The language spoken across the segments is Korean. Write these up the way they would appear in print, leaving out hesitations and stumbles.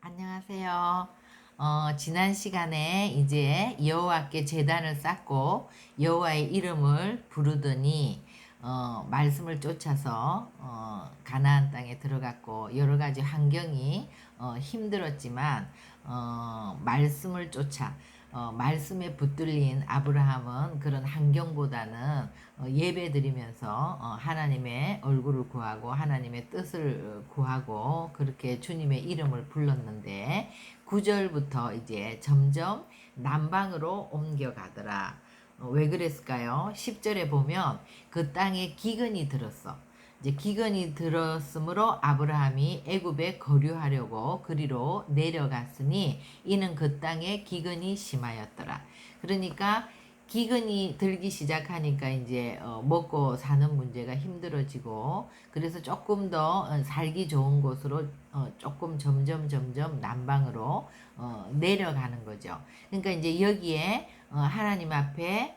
안녕하세요. 지난 시간에 이제 여호와께 제단을 쌓고 여호와의 이름을 부르더니 말씀을 쫓아서 가나안 땅에 들어갔고 여러 가지 환경이 힘들었지만 말씀을 쫓아 말씀에 붙들린 아브라함은 그런 환경보다는 예배 드리면서 하나님의 얼굴을 구하고 하나님의 뜻을 구하고 그렇게 주님의 이름을 불렀는데 9절부터 이제 점점 남방으로 옮겨가더라. 왜 그랬을까요? 10절에 보면 그 땅에 기근이 들었어. 이제 기근이 들었으므로 아브라함이 애굽에 거류하려고 그리로 내려갔으니 이는 그 땅에 기근이 심하였더라. 그러니까 기근이 들기 시작하니까 이제 먹고 사는 문제가 힘들어지고 그래서 조금 더 살기 좋은 곳으로 조금 점점 남방으로 내려가는 거죠. 그러니까 이제 여기에 하나님 앞에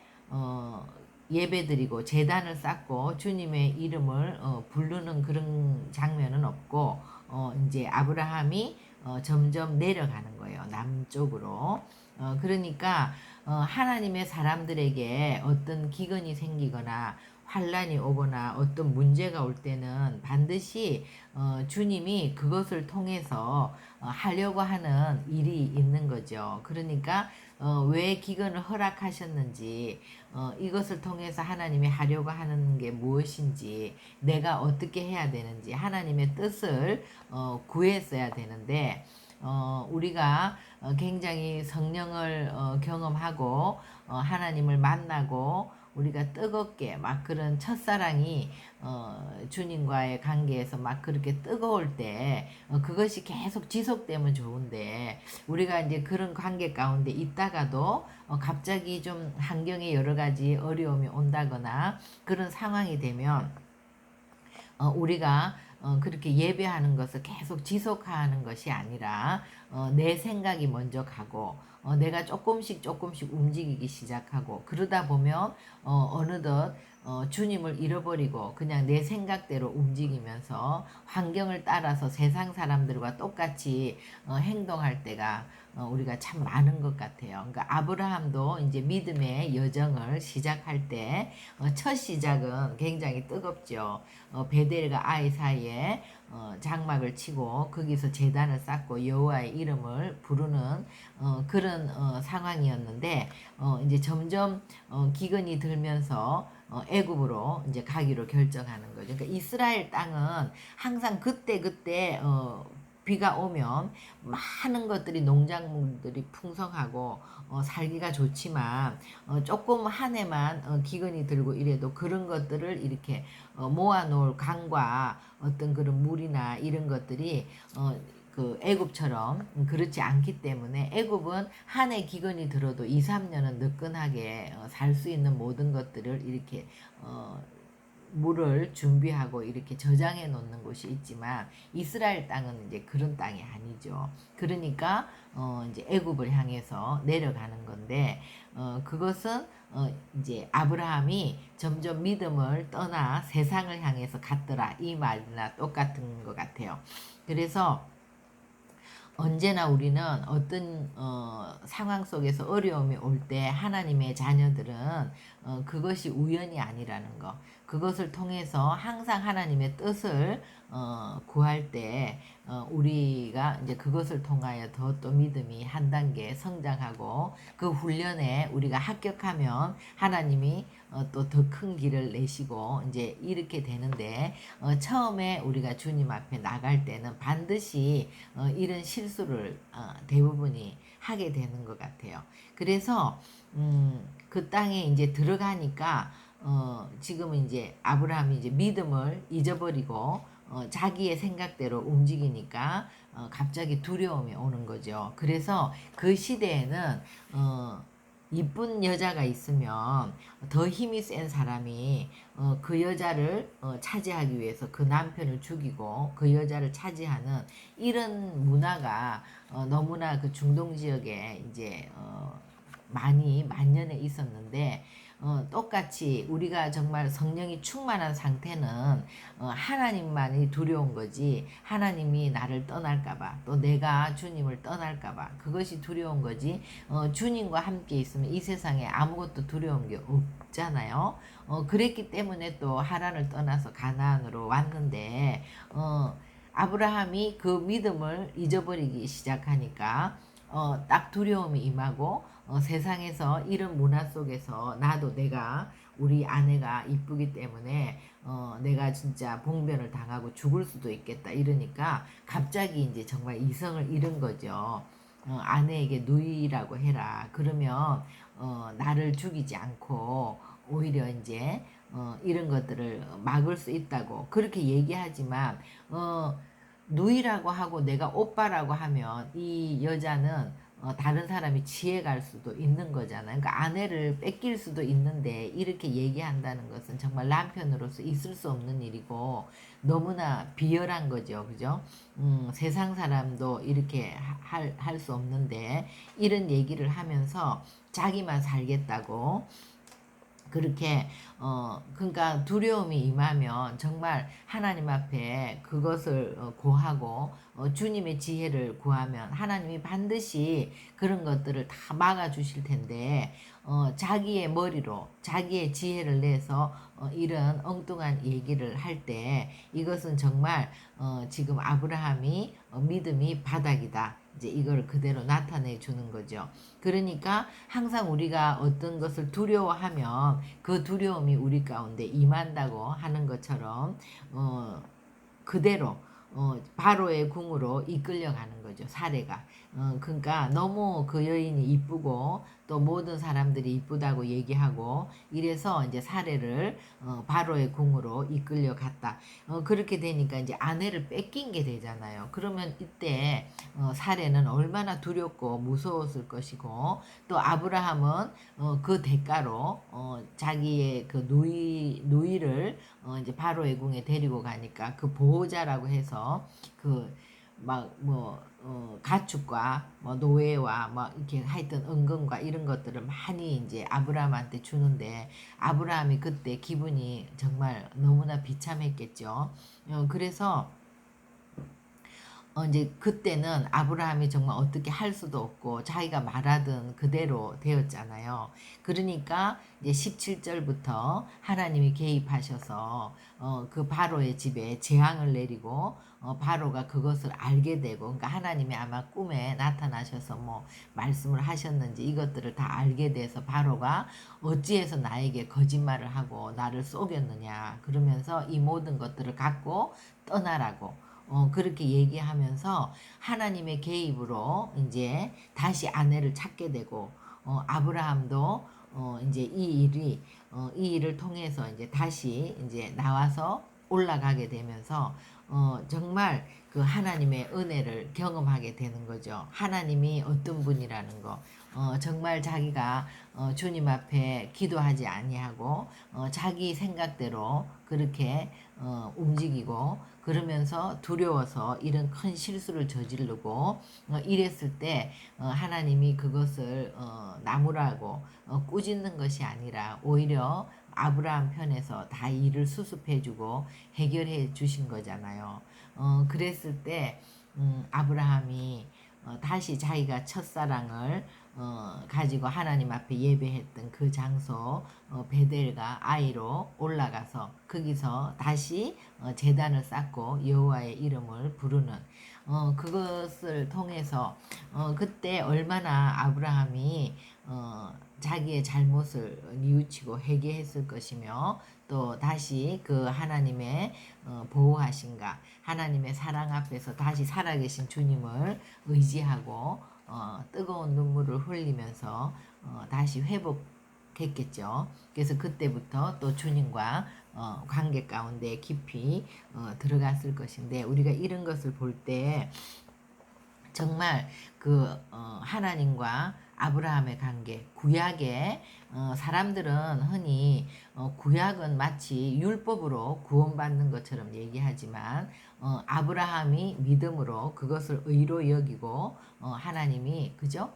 예배드리고 제단을 쌓고 주님의 이름을 부르는 그런 장면은 없고 이제 아브라함이 점점 내려가는 거예요. 남쪽으로. 그러니까 하나님의 사람들에게 어떤 기근이 생기거나 환란이 오거나 어떤 문제가 올 때는 반드시 주님이 그것을 통해서 하려고 하는 일이 있는 거죠. 그러니까 왜 기근을 허락하셨는지 이것을 통해서 하나님이 하려고 하는 게 무엇인지 내가 어떻게 해야 되는지 하나님의 뜻을 구했어야 되는데 우리가 굉장히 성령을 경험하고 하나님을 만나고 우리가 뜨겁게 막 그런 첫사랑이 주님과의 관계에서 막 그렇게 뜨거울 때 그것이 계속 지속되면 좋은데 우리가 이제 그런 관계 가운데 있다가도 갑자기 좀 환경에 여러 가지 어려움이 온다거나 그런 상황이 되면 우리가 그렇게 예배하는 것을 계속 지속하는 것이 아니라 내 생각이 먼저 가고 내가 조금씩 움직이기 시작하고 그러다 보면 어느덧 주님을 잃어버리고 그냥 내 생각대로 움직이면서 환경을 따라서 세상 사람들과 똑같이 행동할 때가 우리가 참 많은 것 같아요. 그러니까 아브라함도 이제 믿음의 여정을 시작할 때 첫 시작은 굉장히 뜨겁죠. 베델과 아이 사이에 장막을 치고 거기서 제단을 쌓고 여호와의 이름을 부르는 그런 상황이었는데 이제 점점 기근이 들면서 애굽으로 이제 가기로 결정하는 거죠. 그러니까 이스라엘 땅은 항상 그때 비가 오면 많은 것들이 농작물들이 풍성하고 살기가 좋지만 조금 한 해만 기근이 들고 이래도 그런 것들을 이렇게 모아놓을 강과 어떤 그런 물이나 이런 것들이 그 애굽처럼 그렇지 않기 때문에 애굽은 한 해 기근이 들어도 2, 3년은 느끈하게 살 수 있는 모든 것들을 이렇게 물을 준비하고 이렇게 저장해 놓는 곳이 있지만 이스라엘 땅은 이제 그런 땅이 아니죠. 그러니까 이제 애굽을 향해서 내려가는 건데 그것은 이제 아브라함이 점점 믿음을 떠나 세상을 향해서 갔더라 이 말이나 똑같은 것 같아요. 그래서 언제나 우리는 어떤 상황 속에서 어려움이 올 때 하나님의 자녀들은 그것이 우연이 아니라는 거. 그것을 통해서 항상 하나님의 뜻을 구할 때 우리가 이제 그것을 통하여 더 또 믿음이 한 단계 성장하고 그 훈련에 우리가 합격하면 하나님이 또 더 큰 길을 내시고 이제 이렇게 되는데 처음에 우리가 주님 앞에 나갈 때는 반드시 이런 실수를 대부분이 하게 되는 것 같아요. 그래서 그 땅에 이제 들어가니까 지금은 이제 아브라함이 이제 믿음을 잊어버리고 자기의 생각대로 움직이니까 갑자기 두려움이 오는 거죠. 그래서 그 시대에는 이쁜 여자가 있으면 더 힘이 센 사람이 그 여자를 차지하기 위해서 그 남편을 죽이고 그 여자를 차지하는 이런 문화가 너무나 그 중동 지역에 이제 많이 만연해 있었는데 똑같이 우리가 정말 성령이 충만한 상태는 하나님만이 두려운 거지, 하나님이 나를 떠날까봐, 또 내가 주님을 떠날까봐 그것이 두려운 거지, 주님과 함께 있으면 이 세상에 아무것도 두려운 게 없잖아요. 그랬기 때문에 또 하란을 떠나서 가나안으로 왔는데, 아브라함이 그 믿음을 잊어버리기 시작하니까 딱 두려움이 임하고, 세상에서 이런 문화 속에서 나도 내가 우리 아내가 이쁘기 때문에 내가 진짜 봉변을 당하고 죽을 수도 있겠다 이러니까 갑자기 이제 정말 이성을 잃은 거죠. 아내에게 누이라고 해라. 그러면 나를 죽이지 않고 오히려 이제 이런 것들을 막을 수 있다고 그렇게 얘기하지만, 누이라고 하고 내가 오빠라고 하면 이 여자는 다른 사람이 지혜갈 수도 있는 거잖아요. 그러니까 아내를 뺏길 수도 있는데 이렇게 얘기한다는 것은 정말 남편으로서 있을 수 없는 일이고 너무나 비열한 거죠. 그죠? 세상 사람도 이렇게 할 수 없는데 이런 얘기를 하면서 자기만 살겠다고 그렇게 그러니까 두려움이 임하면 정말 하나님 앞에 그것을 고하고 주님의 지혜를 구하면 하나님이 반드시 그런 것들을 다 막아 주실 텐데, 자기의 머리로 자기의 지혜를 내서 이런 엉뚱한 얘기를 할 때 이것은 정말 지금 아브라함이 믿음이 바닥이다. 이제 이걸 그대로 나타내 주는 거죠. 그러니까 항상 우리가 어떤 것을 두려워하면 그 두려움이 우리 가운데 임한다고 하는 것처럼 그대로 바로의 궁으로 이끌려가는 거죠. 사례가. 그러니까 너무 그 여인이 이쁘고 또 모든 사람들이 이쁘다고 얘기하고 이래서 이제 사례를 바로의 궁으로 이끌려갔다. 그렇게 되니까 이제 아내를 뺏긴 게 되잖아요. 그러면 이때 사례는 얼마나 두렵고 무서웠을 것이고, 또 아브라함은 그 대가로 자기의 그 누이를 이제 바로의 궁에 데리고 가니까 그 보호자라고 해서 그 막 뭐 가축과 뭐 노예와 뭐 이렇게 하여튼 은금과 이런 것들을 많이 이제 아브라함한테 주는데 아브라함이 그때 기분이 정말 너무나 비참했겠죠. 그래서 이제 그때는 아브라함이 정말 어떻게 할 수도 없고 자기가 말하던 그대로 되었잖아요. 그러니까 이제 17절부터 하나님이 개입하셔서 그 바로의 집에 재앙을 내리고 바로가 그것을 알게 되고, 그러니까 하나님이 아마 꿈에 나타나셔서 뭐 말씀을 하셨는지 이것들을 다 알게 돼서 바로가 어찌해서 나에게 거짓말을 하고 나를 속였느냐 그러면서 이 모든 것들을 갖고 떠나라고 그렇게 얘기하면서 하나님의 개입으로 이제 다시 아내를 찾게 되고, 아브라함도 이제 이 일을 통해서 이제 다시 이제 나와서 올라가게 되면서 정말 그 하나님의 은혜를 경험하게 되는 거죠. 하나님이 어떤 분이라는 거. 정말 자기가 주님 앞에 기도하지 아니하고 자기 생각대로 그렇게 움직이고 그러면서 두려워서 이런 큰 실수를 저지르고 이랬을 때 하나님이 그것을 나무라고 꾸짖는 것이 아니라 오히려 아브라함 편에서 다 일을 수습해주고 해결해 주신 거잖아요. 그랬을 때 아브라함이 다시 자기가 첫사랑을 가지고 하나님 앞에 예배했던 그 장소 베델과 아이로 올라가서 거기서 다시 제단을 쌓고 여호와의 이름을 부르는 그것을 통해서 그때 얼마나 아브라함이 자기의 잘못을 뉘우치고 회개했을 것이며, 또 다시 그 하나님의 보호하신가 하나님의 사랑 앞에서 다시 살아계신 주님을 의지하고 뜨거운 눈물을 흘리면서 다시 회복했겠죠. 그래서 그때부터 또 주님과 관계 가운데 깊이 들어갔을 것인데, 우리가 이런 것을 볼 때 정말 그 하나님과 아브라함의 관계, 구약의 사람들은 흔히 구약은 마치 율법으로 구원받는 것처럼 얘기하지만 아브라함이 믿음으로 그것을 의로 여기고 하나님이 그죠?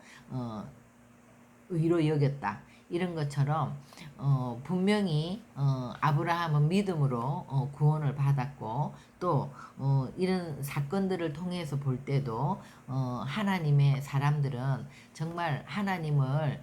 의로 여겼다. 이런 것처럼 분명히 아브라함은 믿음으로 구원을 받았고 또 이런 사건들을 통해서 볼 때도 하나님의 사람들은 정말 하나님을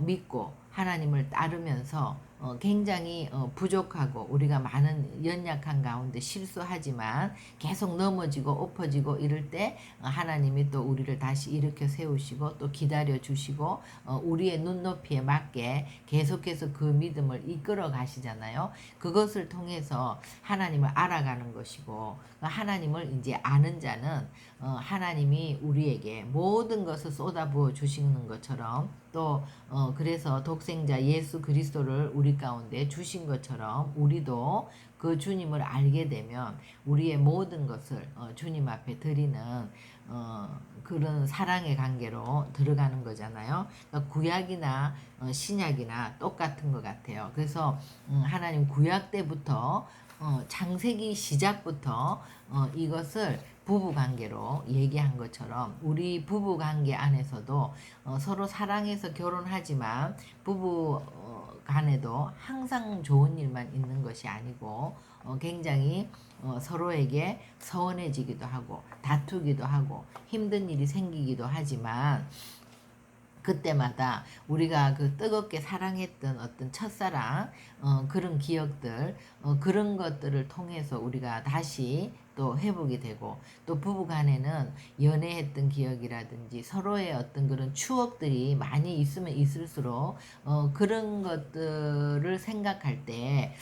믿고 하나님을 따르면서 굉장히 부족하고 우리가 많은 연약한 가운데 실수하지만 계속 넘어지고 엎어지고 이럴 때 하나님이 또 우리를 다시 일으켜 세우시고 또 기다려 주시고 우리의 눈높이에 맞게 계속해서 그 믿음을 이끌어 가시잖아요. 그것을 통해서 하나님을 알아가는 것이고 하나님을 이제 아는 자는 하나님이 우리에게 모든 것을 쏟아부어 주시는 것처럼 또 그래서 독생자 예수 그리스도를 우리 가운데 주신 것처럼 우리도 그 주님을 알게 되면 우리의 모든 것을 주님 앞에 드리는 그런 사랑의 관계로 들어가는 거잖아요. 그러니까 구약이나 신약이나 똑같은 것 같아요. 그래서 하나님 구약 때부터 창세기 시작부터 이것을 부부관계로 얘기한 것처럼 우리 부부관계 안에서도 서로 사랑해서 결혼하지만 부부 간에도 항상 좋은 일만 있는 것이 아니고 굉장히 서로에게 서운해지기도 하고 다투기도 하고 힘든 일이 생기기도 하지만 그때마다 우리가 그 뜨겁게 사랑했던 어떤 첫사랑 그런 기억들 그런 것들을 통해서 우리가 다시 또 회복이 되고 또 부부간에는 연애했던 기억이라든지 서로의 어떤 그런 추억들이 많이 있으면 있을수록 그런 것들을 생각할 때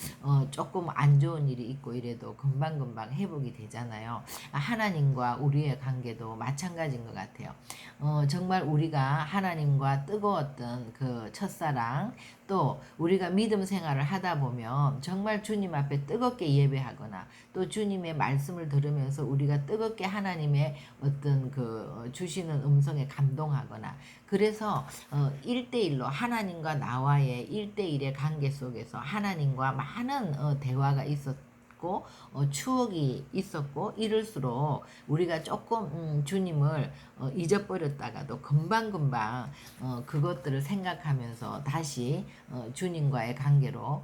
조금 안 좋은 일이 있고 이래도 금방금방 회복이 되잖아요. 하나님과 우리의 관계도 마찬가지인 것 같아요. 정말 우리가 하나님과 뜨거웠던 그 첫사랑 또 우리가 믿음 생활을 하다 보면 정말 주님 앞에 뜨겁게 예배하거나 또 주님의 말씀을 들으면서 우리가 뜨겁게 하나님의 어떤 그 주시는 음성에 감동하거나 그래서 1대1로 하나님과 나와의 1대1의 관계 속에서 하나님과 많은 대화가 있었고 추억이 있었고 이럴수록 우리가 조금 주님을 잊어버렸다가도 금방금방 그것들을 생각하면서 다시 주님과의 관계로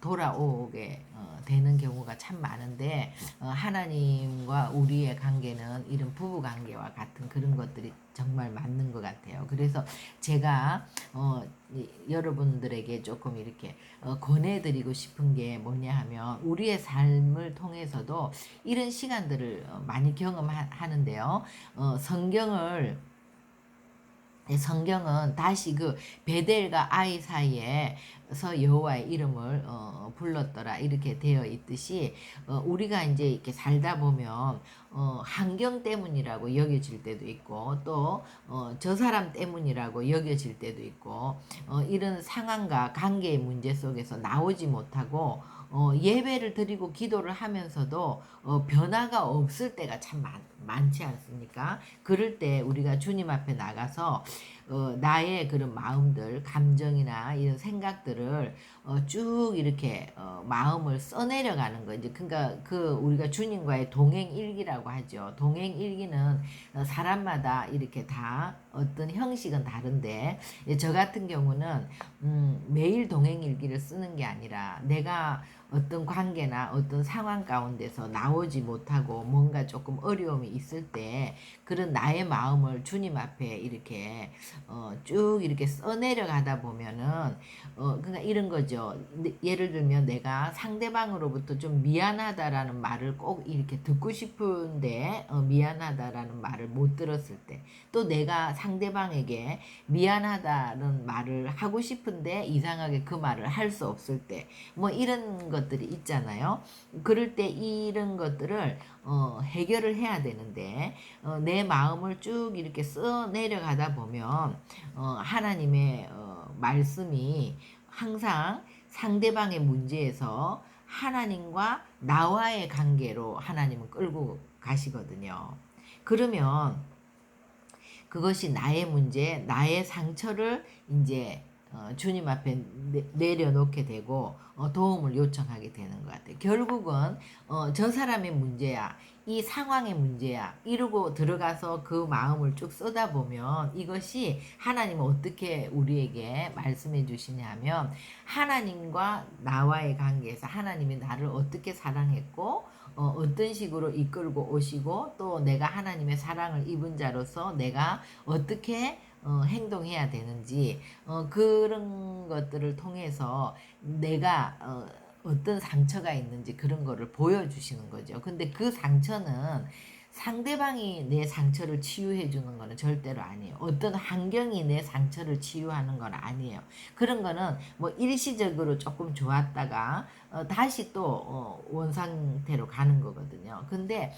돌아오게 되는 경우가 참 많은데 하나님과 우리의 관계는 이런 부부 관계와 같은 그런 것들이 정말 맞는 것 같아요. 그래서 제가 여러분들에게 조금 이렇게 권해드리고 싶은 게 뭐냐 하면 우리의 삶을 통해서도 이런 시간들을 많이 경험하는데요. 성경은 다시 그 베델과 아이 사이에서 여호와의 이름을 불렀더라 이렇게 되어 있듯이 우리가 이제 이렇게 살다 보면 환경 때문이라고 여겨질 때도 있고 또 저 사람 때문이라고 여겨질 때도 있고 이런 상황과 관계의 문제 속에서 나오지 못하고 예배를 드리고 기도를 하면서도 변화가 없을 때가 참 많지 않습니까? 그럴 때 우리가 주님 앞에 나가서 나의 그런 마음들, 감정이나 이런 생각들을 쭉 이렇게 마음을 써내려가는 거. 이제 그러니까 그 우리가 주님과의 동행 일기라고 하죠. 동행 일기는 사람마다 이렇게 다 어떤 형식은 다른데 저 같은 경우는 매일 동행 일기를 쓰는 게 아니라 내가 어떤 관계나 어떤 상황 가운데서 나오지 못하고 뭔가 조금 어려움이 있을 때 그런 나의 마음을 주님 앞에 이렇게 쭉 이렇게 써내려가다 보면은 그러니까 이런 거죠. 예를 들면 내가 상대방으로부터 좀 미안하다라는 말을 꼭 이렇게 듣고 싶은데 미안하다라는 말을 못 들었을 때 또 내가 상대방에게 미안하다는 말을 하고 싶은데 이상하게 그 말을 할 수 없을 때 뭐 이런 것들이 있잖아요. 그럴 때 이런 것들을 해결을 해야 되는데 내 마음을 쭉 이렇게 써 내려가다 보면 하나님의 말씀이 항상 상대방의 문제에서 하나님과 나와의 관계로 하나님은 끌고 가시거든요. 그러면 그것이 나의 문제, 나의 상처를 이제 주님 앞에 내려놓게 되고 도움을 요청하게 되는 것 같아요. 결국은 저 사람의 문제야, 이 상황의 문제야 이러고 들어가서 그 마음을 쭉 쏟아보면 이것이 하나님은 어떻게 우리에게 말씀해 주시냐면 하나님과 나와의 관계에서 하나님이 나를 어떻게 사랑했고 어떤 식으로 이끌고 오시고 또 내가 하나님의 사랑을 입은 자로서 내가 어떻게 행동해야 되는지 그런 것들을 통해서 내가 어떤 상처가 있는지 그런 거를 보여주시는 거죠. 근데 그 상처는 상대방이 내 상처를 치유해 주는 거는 절대로 아니에요. 어떤 환경이 내 상처를 치유하는 건 아니에요. 그런 거는 뭐 일시적으로 조금 좋았다가 다시 또 원상태로 가는 거거든요. 근데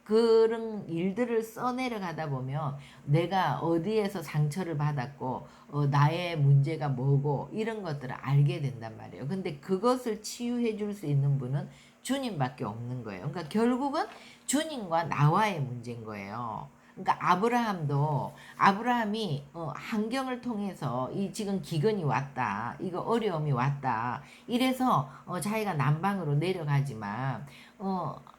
그런 일들을 써내려가다 보면 내가 어디에서 상처를 받았고 나의 문제가 뭐고 이런 것들을 알게 된단 말이에요. 근데 그것을 치유해 줄 수 있는 분은 주님밖에 없는 거예요. 그러니까 결국은 주님과 나와의 문제인 거예요. 그러니까 아브라함이 환경을 통해서 이 지금 기근이 왔다, 이거 어려움이 왔다, 이래서 자기가 남방으로 내려가지만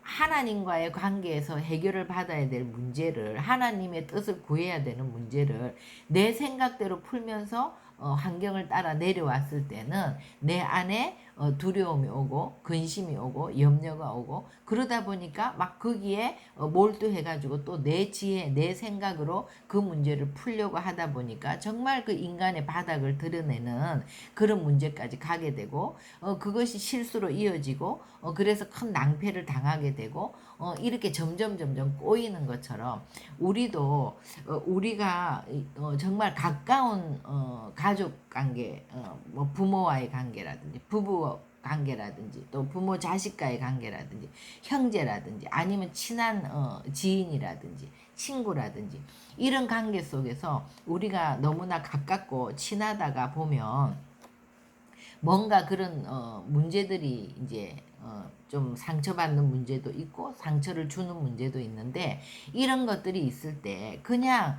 하나님과의 관계에서 해결을 받아야 될 문제를 하나님의 뜻을 구해야 되는 문제를 내 생각대로 풀면서 환경을 따라 내려왔을 때는 내 안에 두려움이 오고 근심이 오고 염려가 오고 그러다 보니까 막 거기에 몰두해가지고 또 내 지혜 내 생각으로 그 문제를 풀려고 하다 보니까 정말 그 인간의 바닥을 드러내는 그런 문제까지 가게 되고 그것이 실수로 이어지고 그래서 큰 낭패를 당하게 되고 이렇게 점점 꼬이는 것처럼 우리도 우리가 정말 가까운 가족 관계, 뭐 부모와의 관계라든지 부부 관계라든지 또 부모 자식과의 관계라든지 형제라든지 아니면 친한 지인이라든지 친구라든지 이런 관계 속에서 우리가 너무나 가깝고 친하다가 보면 뭔가 그런 문제들이 이제 좀 상처받는 문제도 있고 상처를 주는 문제도 있는데 이런 것들이 있을 때 그냥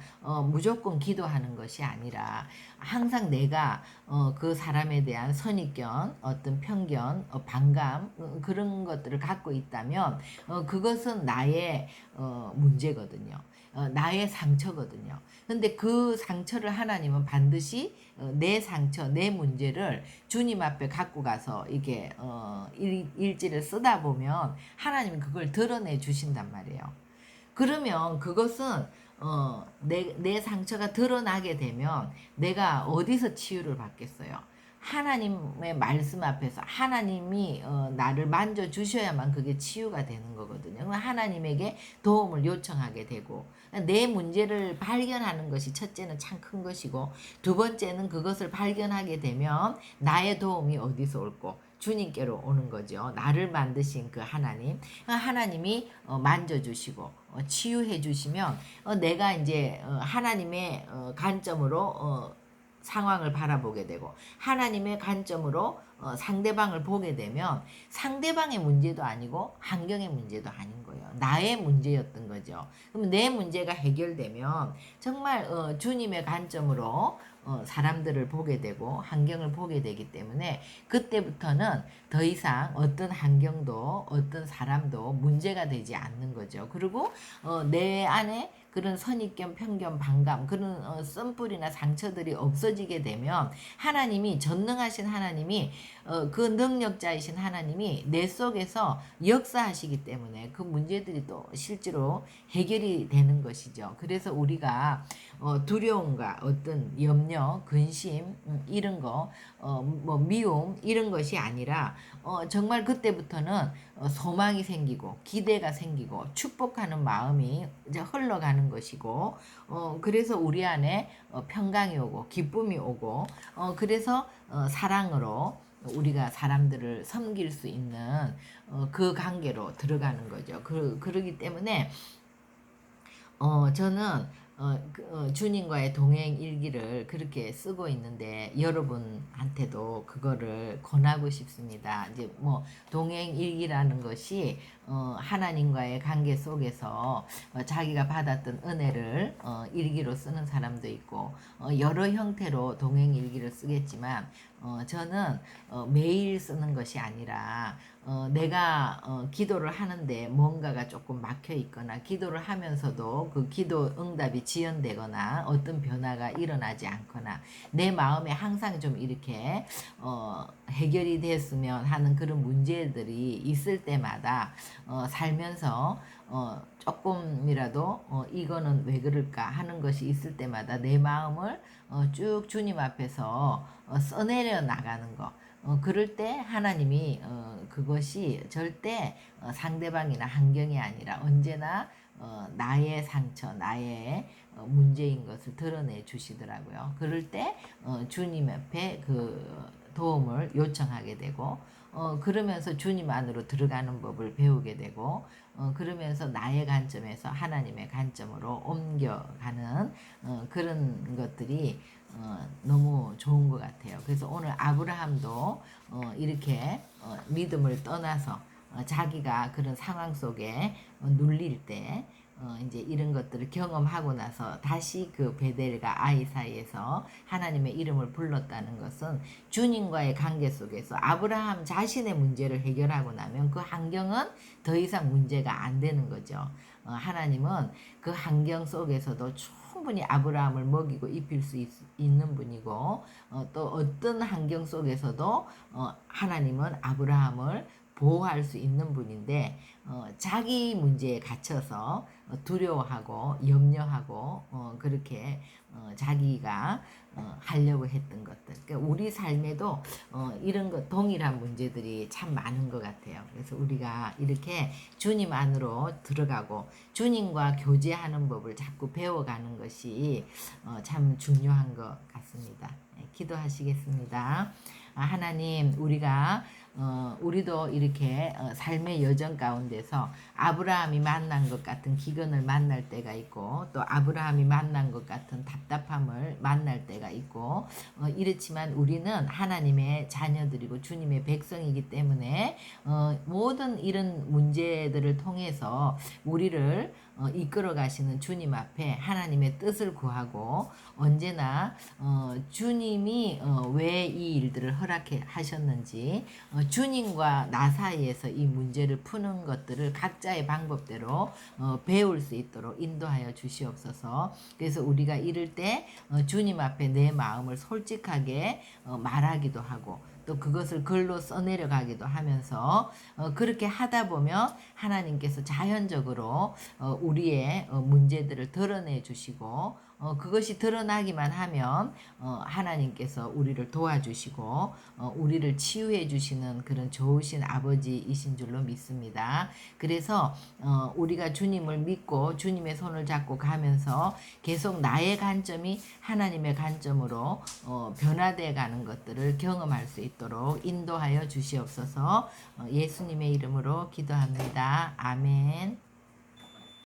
무조건 기도하는 것이 아니라 항상 내가 그 사람에 대한 선입견, 어떤 편견, 반감 그런 것들을 갖고 있다면 그것은 나의 문제거든요. 나의 상처거든요. 근데 그 상처를 하나님은 반드시 내 상처, 내 문제를 주님 앞에 갖고 가서 이게 일지를 쓰다 보면 하나님이 그걸 드러내 주신단 말이에요. 그러면 그것은 내 상처가 드러나게 되면 내가 어디서 치유를 받겠어요? 하나님의 말씀 앞에서 하나님이 나를 만져주셔야만 그게 치유가 되는 거거든요. 하나님에게 도움을 요청하게 되고 내 문제를 발견하는 것이 첫째는 참 큰 것이고 두 번째는 그것을 발견하게 되면 나의 도움이 어디서 올고 주님께로 오는 거죠. 나를 만드신 그 하나님, 하나님이 만져주시고 치유해 주시면 내가 이제 하나님의 관점으로 상황을 바라보게 되고 하나님의 관점으로 상대방을 보게 되면 상대방의 문제도 아니고 환경의 문제도 아닌 거예요. 나의 문제였던 거죠. 그럼 내 문제가 해결되면 정말 주님의 관점으로 사람들을 보게 되고 환경을 보게 되기 때문에 그때부터는 더 이상 어떤 환경도 어떤 사람도 문제가 되지 않는 거죠. 그리고 내 안에 그런 선입견, 편견, 반감 그런 쓴뿌리나 상처들이 없어지게 되면 하나님이 전능하신 하나님이 그 능력자이신 하나님이 내 속에서 역사하시기 때문에 그 문제들이 또 실제로 해결이 되는 것이죠. 그래서 우리가 두려움과 어떤 염려, 근심 이런 거, 뭐 미움 이런 것이 아니라 정말 그때부터는 소망이 생기고 기대가 생기고 축복하는 마음이 이제 흘러가는 것이고 그래서 우리 안에 평강이 오고 기쁨이 오고 그래서 사랑으로 우리가 사람들을 섬길 수 있는 그 관계로 들어가는 거죠. 그러기 때문에 저는 주님과의 동행 일기를 그렇게 쓰고 있는데 여러분한테도 그거를 권하고 싶습니다. 이제 뭐 동행 일기라는 것이 하나님과의 관계 속에서 자기가 받았던 은혜를 일기로 쓰는 사람도 있고 여러 형태로 동행 일기를 쓰겠지만 저는 매일 쓰는 것이 아니라 내가 기도를 하는데 뭔가가 조금 막혀 있거나 기도를 하면서도 그 기도 응답이 지연되거나 어떤 변화가 일어나지 않거나 내 마음에 항상 좀 이렇게 해결이 됐으면 하는 그런 문제들이 있을 때마다 살면서 조금이라도 이거는 왜 그럴까 하는 것이 있을 때마다 내 마음을 쭉 주님 앞에서 써내려 나가는 거. 그럴 때 하나님이 그것이 절대 상대방이나 환경이 아니라 언제나 나의 상처, 나의 문제인 것을 드러내 주시더라고요. 그럴 때 주님 앞에 그 도움을 요청하게 되고 그러면서 주님 안으로 들어가는 법을 배우게 되고 그러면서 나의 관점에서 하나님의 관점으로 옮겨가는 그런 것들이 너무 좋은 것 같아요. 그래서 오늘 아브라함도 이렇게 믿음을 떠나서 자기가 그런 상황 속에 눌릴 때 이제 이런 것들을 경험하고 나서 다시 그 베델과 아이 사이에서 하나님의 이름을 불렀다는 것은 주님과의 관계 속에서 아브라함 자신의 문제를 해결하고 나면 그 환경은 더 이상 문제가 안 되는 거죠. 하나님은 그 환경 속에서도 충분히 아브라함을 먹이고 입힐 수 있는 분이고 또 어떤 환경 속에서도 하나님은 아브라함을 보호할 수 있는 분인데 자기 문제에 갇혀서 두려워하고 염려하고 그렇게 자기가 하려고 했던 것들. 그러니까 우리 삶에도 이런 것 동일한 문제들이 참 많은 것 같아요. 그래서 우리가 이렇게 주님 안으로 들어가고 주님과 교제하는 법을 자꾸 배워가는 것이 참 중요한 것 같습니다. 네, 기도하시겠습니다. 하나님, 우리도 이렇게 삶의 여정 가운데서 아브라함이 만난 것 같은 기근을 만날 때가 있고 또 아브라함이 만난 것 같은 답답함을 만날 때가 있고 이렇지만 우리는 하나님의 자녀들이고 주님의 백성이기 때문에 모든 이런 문제들을 통해서 우리를 이끌어 가시는 주님 앞에 하나님의 뜻을 구하고 언제나 주님이 왜 이 일들을 허락해 하셨는지 주님과 나 사이에서 이 문제를 푸는 것들을 각자의 방법대로 배울 수 있도록 인도하여 주시옵소서. 그래서 우리가 이럴 때 주님 앞에 내 마음을 솔직하게 말하기도 하고 또 그것을 글로 써내려 가기도 하면서 그렇게 하다 보면 하나님께서 자연적으로 우리의 문제들을 드러내 주시고 그것이 드러나기만 하면 하나님께서 우리를 도와주시고 우리를 치유해 주시는 그런 좋으신 아버지이신 줄로 믿습니다. 그래서 우리가 주님을 믿고 주님의 손을 잡고 가면서 계속 나의 관점이 하나님의 관점으로 변화되어 가는 것들을 경험할 수 있도록 인도하여 주시옵소서. 예수님의 이름으로 기도합니다. 아멘.